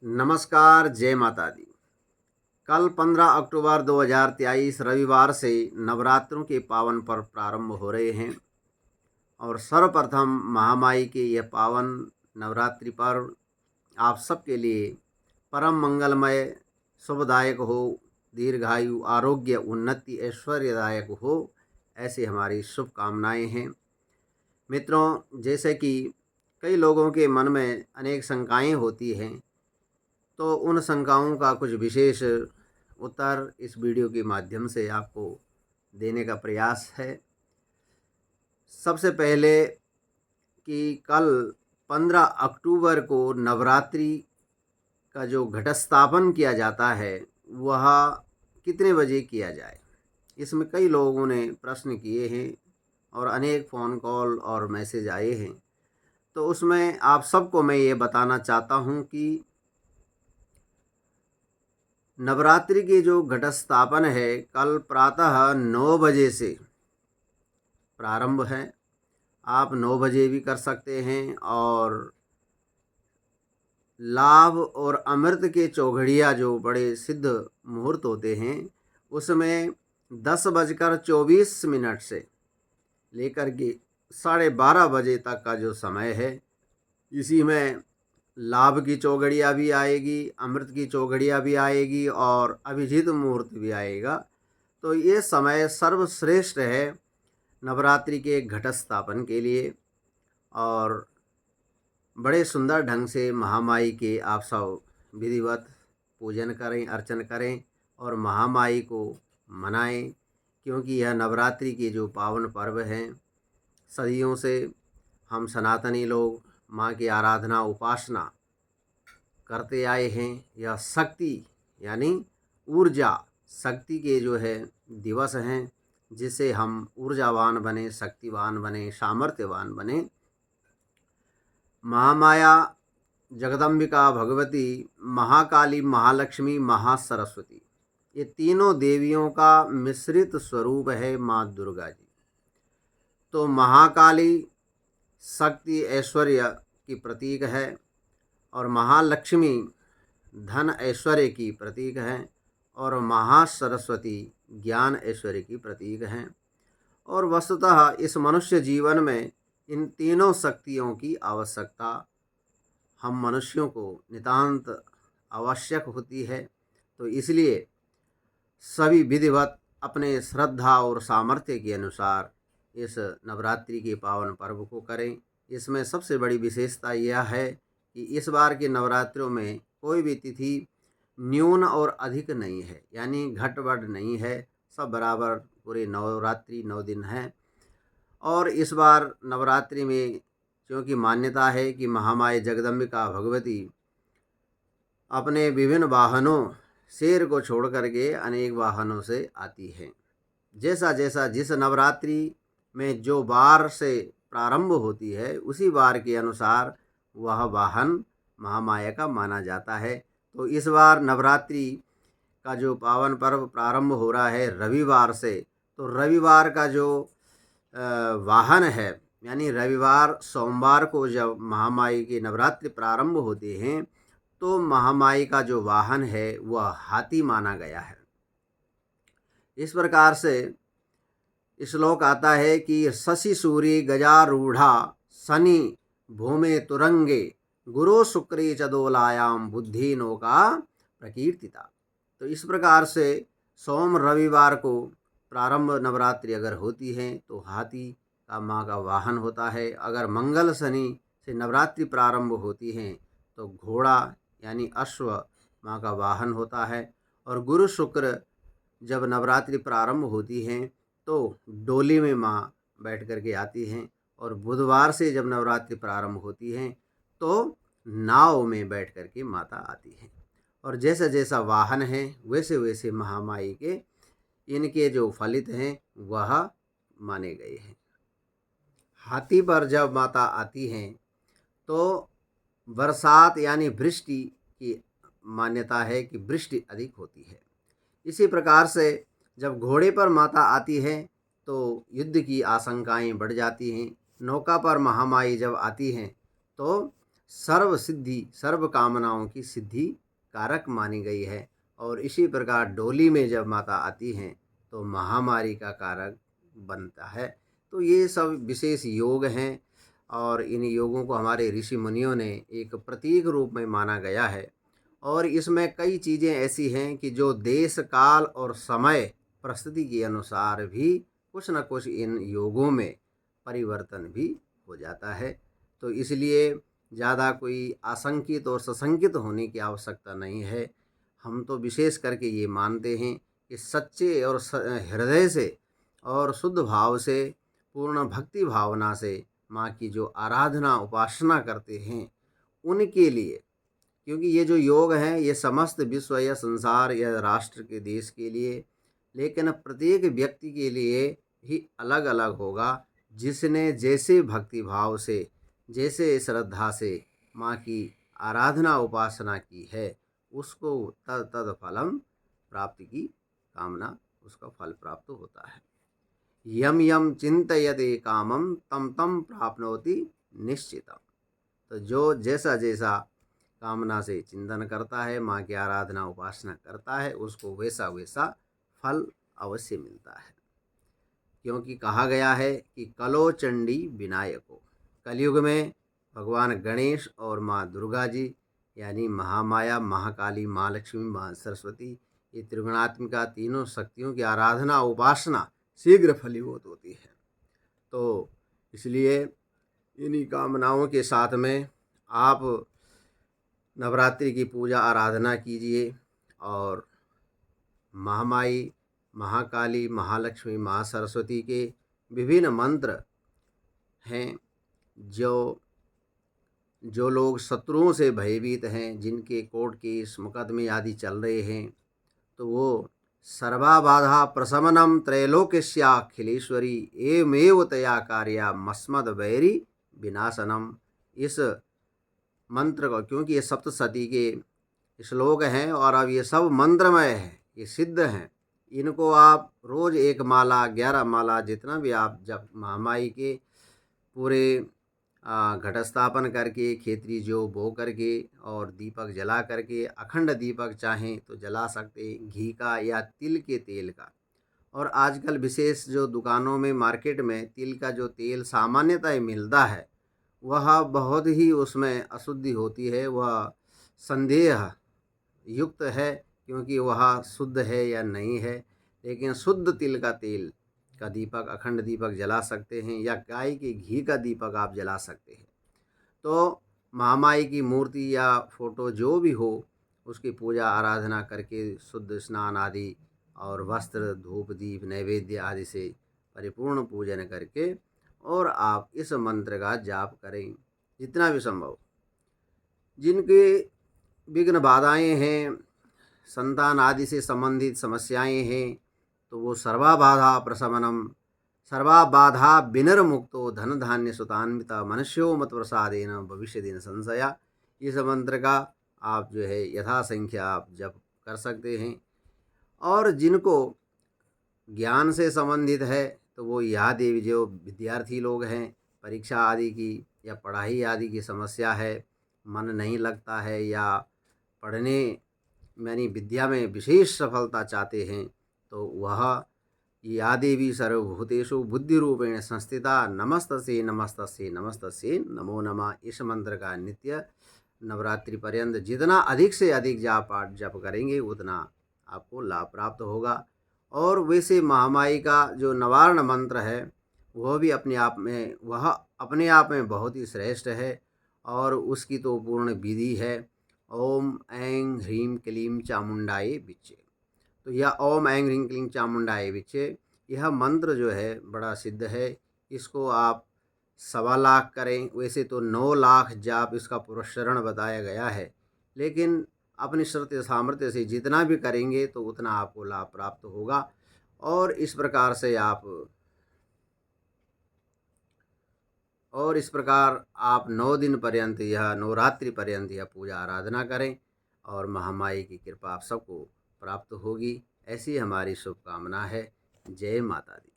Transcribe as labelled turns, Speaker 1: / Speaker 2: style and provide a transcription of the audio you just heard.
Speaker 1: नमस्कार, जय माता दी। कल 15 अक्टूबर 2023 रविवार से नवरात्रों के पावन पर्व प्रारंभ हो रहे हैं और सर्वप्रथम महामाई के यह पावन नवरात्रि पर्व आप सबके लिए परम मंगलमय, शुभदायक हो, दीर्घायु, आरोग्य, उन्नति, ऐश्वर्यदायक हो, ऐसी हमारी शुभकामनाएं हैं। मित्रों, जैसे कि कई लोगों के मन में अनेक शंकाएं होती हैं, तो उन शंकाओं का कुछ विशेष उत्तर इस वीडियो के माध्यम से आपको देने का प्रयास है। सबसे पहले कि कल 15 अक्टूबर को नवरात्रि का जो घटस्थापन किया जाता है वह कितने बजे किया जाए, इसमें कई लोगों ने प्रश्न किए हैं और अनेक फ़ोन कॉल और मैसेज आए हैं। तो उसमें आप सबको मैं ये बताना चाहता हूँ कि नवरात्रि की जो घटस्थापन है कल प्रातः 9 बजे से प्रारंभ है। आप 9 बजे भी कर सकते हैं और लाभ और अमृत के चौघड़िया जो बड़े सिद्ध मुहूर्त होते हैं उसमें 10:24 से लेकर के 12:30 बजे तक का जो समय है, इसी में लाभ की चौघड़िया भी आएगी, अमृत की चौघड़िया भी आएगी और अभिजीत मुहूर्त भी आएगा। तो ये समय सर्वश्रेष्ठ है नवरात्रि के घटस्थापन के लिए और बड़े सुंदर ढंग से महामाई के आप सब विधिवत पूजन करें, अर्चन करें और महामाई को मनाएं, क्योंकि यह नवरात्रि के जो पावन पर्व हैं, सदियों से हम सनातनी लोग माँ की आराधना उपासना करते आए हैं। यह शक्ति यानी ऊर्जा शक्ति के जो है दिवस हैं, जिससे हम ऊर्जावान बने, शक्तिवान बने, सामर्थ्यवान बने। महामाया, जगदम्बिका, भगवती, महाकाली, महालक्ष्मी, महासरस्वती, ये तीनों देवियों का मिश्रित स्वरूप है माँ दुर्गा जी। तो महाकाली शक्ति ऐश्वर्य की प्रतीक है और महालक्ष्मी धन ऐश्वर्य की प्रतीक है और महासरस्वती ज्ञान ऐश्वर्य की प्रतीक हैं। और वस्तुतः इस मनुष्य जीवन में इन तीनों शक्तियों की आवश्यकता हम मनुष्यों को नितांत आवश्यक होती है। तो इसलिए सभी विधिवत अपने श्रद्धा और सामर्थ्य के अनुसार इस नवरात्रि के पावन पर्व को करें। इसमें सबसे बड़ी विशेषता यह है कि इस बार के नवरात्रों में कोई भी तिथि न्यून और अधिक नहीं है, यानी घट बढ़ नहीं है, सब बराबर पूरे नवरात्रि 9 दिन हैं। और इस बार नवरात्रि में क्योंकि मान्यता है कि महामाई जगदम्बिका भगवती अपने विभिन्न वाहनों शेर को छोड़ करके अनेक वाहनों से आती हैं। जैसा जैसा जिस नवरात्रि में जो वार से प्रारंभ होती है उसी वार के अनुसार वह वाहन महामाया का माना जाता है। तो इस बार नवरात्रि का जो पावन पर्व प्रारंभ हो रहा है रविवार से, तो रविवार का जो वाहन है, यानी रविवार सोमवार को जब महामाई की नवरात्रि प्रारंभ होते हैं तो महामाई का जो वाहन है वह हाथी माना गया है। इस प्रकार से श्लोक आता है कि शशि सूर्य गजारूढ़ा शनि भूमे तुरंगे गुरु शुक्रे चदोलायाम बुद्धि नौका प्रकीर्तिता। तो इस प्रकार से सोम रविवार को प्रारंभ नवरात्रि अगर होती है तो हाथी का माँ का वाहन होता है। अगर मंगल शनि से नवरात्रि प्रारंभ होती है तो घोड़ा यानी अश्व माँ का वाहन होता है। और गुरु शुक्र जब नवरात्रि प्रारंभ होती हैं तो डोली में माँ बैठ कर के आती हैं। और बुधवार से जब नवरात्रि प्रारंभ होती हैं तो नाव में बैठ कर के माता आती हैं। और जैसा जैसा वाहन है वैसे वैसे महामाई के इनके जो फलित हैं वह माने गए हैं। हाथी पर जब माता आती हैं तो बरसात यानी वृष्टि की मान्यता है कि वृष्टि अधिक होती है। इसी प्रकार से जब घोड़े पर माता आती है तो युद्ध की आशंकाएं बढ़ जाती हैं। नौका पर महामाई जब आती हैं तो सर्व सिद्धि सर्व कामनाओं की सिद्धि कारक मानी गई है। और इसी प्रकार डोली में जब माता आती हैं तो महामारी का कारक बनता है। तो ये सब विशेष योग हैं और इन योगों को हमारे ऋषि मुनियों ने एक प्रतीक रूप में माना गया है। और इसमें कई चीज़ें ऐसी हैं कि जो देश काल और समय परिस्थिति के अनुसार भी कुछ न कुछ इन योगों में परिवर्तन भी हो जाता है। तो इसलिए ज़्यादा कोई आशंकित और सशंकित होने की आवश्यकता नहीं है। हम तो विशेष करके ये मानते हैं कि सच्चे और हृदय से और शुद्ध भाव से, पूर्ण भक्ति भावना से माँ की जो आराधना उपासना करते हैं उनके लिए, क्योंकि ये जो योग हैं ये समस्त विश्व या संसार या राष्ट्र के देश के लिए, लेकिन प्रत्येक व्यक्ति के लिए ही अलग अलग होगा। जिसने जैसे भक्ति भाव से, जैसे श्रद्धा से माँ की आराधना उपासना की है उसको तद तद फलम प्राप्ति की कामना, उसका फल प्राप्त होता है। यम यम चिंतयते कामम तम तम प्राप्नोति निश्चितम। तो जो जैसा जैसा कामना से चिंतन करता है, माँ की आराधना उपासना करता है, उसको वैसा वैसा फल अवश्य मिलता है। क्योंकि कहा गया है कि कलो चंडी विनायको, कलयुग में भगवान गणेश और माँ दुर्गा जी यानी महामाया, महाकाली, माँ लक्ष्मी, माँ सरस्वती, ये त्रिगुणात्मिका तीनों शक्तियों की आराधना उपासना शीघ्र फलीभूत होती है। तो इसलिए इन्हीं कामनाओं के साथ में आप नवरात्रि की पूजा आराधना कीजिए और महामाई, महाकाली, महालक्ष्मी, माँ सरस्वती के विभिन्न मंत्र हैं। जो लोग शत्रुओं से भयभीत हैं, जिनके कोर्ट केस मुकदमे आदि चल रहे हैं, तो वो सर्वाबाधा प्रशमनम त्रैलोक्यस्याखिलेश्वरी एवमेव तया कार्या मस्मद वैरी विनाशनम, इस मंत्र को, क्योंकि ये सप्तशती के श्लोक हैं और अब ये सब मंत्रमय है, ये सिद्ध हैं। इनको आप रोज़ 1 माला, 11 माला, जितना भी आप जब महामाई के पूरे घट स्थापन करके, खेतरी जो बो करके और दीपक जला करके, अखंड दीपक चाहें तो जला सकते, घी का या तिल के तेल का। और आजकल विशेष जो दुकानों में, मार्केट में तिल का जो तेल सामान्यतः मिलता है वह बहुत ही उसमें अशुद्धि होती है, वह संदेह युक्त है क्योंकि वह शुद्ध है या नहीं है। लेकिन शुद्ध तिल का तेल का दीपक, अखंड दीपक जला सकते हैं या गाय के घी का दीपक आप जला सकते हैं। तो महामाई की मूर्ति या फोटो जो भी हो उसकी पूजा आराधना करके शुद्ध स्नान आदि और वस्त्र, धूप, दीप, नैवेद्य आदि से परिपूर्ण पूजन करके और आप इस मंत्र का जाप करें जितना भी संभव। जिनके विघ्न बाधाएं हैं, संतान आदि से संबंधित समस्याएं हैं, तो वो सर्वाबाधा प्रशमनम, सर्वाबाधा विनिर्मुक्तो धन धान्य सुतान्विता मनुष्यो मत प्रसादेन भविष्य दिन संशया, इस मंत्र का आप जो है यथासंख्या आप जप कर सकते हैं। और जिनको ज्ञान से संबंधित है तो वो यह देवी, जो विद्यार्थी लोग हैं, परीक्षा आदि की या पढ़ाई आदि की समस्या है, मन नहीं लगता है या पढ़ने यानी विद्या में विशेष सफलता चाहते हैं, तो वह या देवी सर्वभूतेषु बुद्धि रूपेण संस्थिता नमस्तस्यै नमस्तस्यै नमस्तस्यै नमो नमः, इस मंत्र का नित्य नवरात्रि पर्यंत जितना अधिक से अधिक जाप पाठ जप करेंगे उतना आपको लाभ प्राप्त होगा। और वैसे महामाई का जो निवारण मंत्र है वह भी अपने आप में बहुत ही श्रेष्ठ है और उसकी तो पूर्ण विधि है। ओम ऐं ह्रीं क्लीं चामुंडाय विच्चे, तो यह ओम ऐं ह्रीं क्लीं चामुंडाय विच्चे, यह मंत्र जो है बड़ा सिद्ध है। इसको आप 1.25 लाख करें, वैसे तो 9 लाख जाप इसका पुरस्चरण बताया गया है, लेकिन अपनी श्रुति सामर्थ्य से जितना भी करेंगे तो उतना आपको लाभ प्राप्त होगा। और इस प्रकार से आप 9 दिन पर्यंत, यह नवरात्रि पर्यंत यह पूजा आराधना करें और महामाई की कृपा आप सबको प्राप्त होगी, ऐसी हमारी शुभकामना है। जय माता दी।